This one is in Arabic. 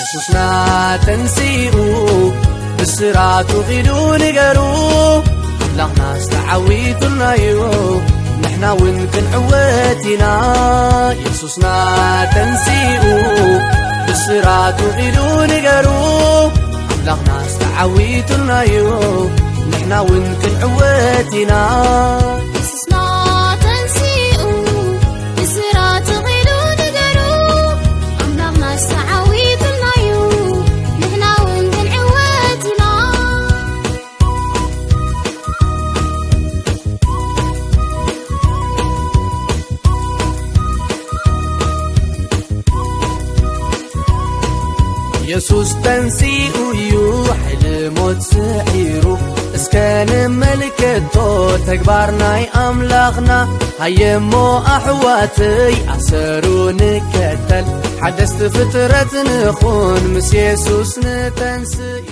يسوسنا تنسيئو بسراتو غيلو نقرو أملاقنا استعويتنا يو نحنا ونكن عواتنا يسوسنا تنسيئو بسراتو غيلو نقرو أملاقنا استعويتنا يو نحنا ونكن عواتنا يسوس تنسيئو يوحل موت سعيرو اسكان ملكتو تكبارناي أملاقنا هيمو أحواتي أسرو نكتل حدثت فترة نخون مس يسوس نتنسي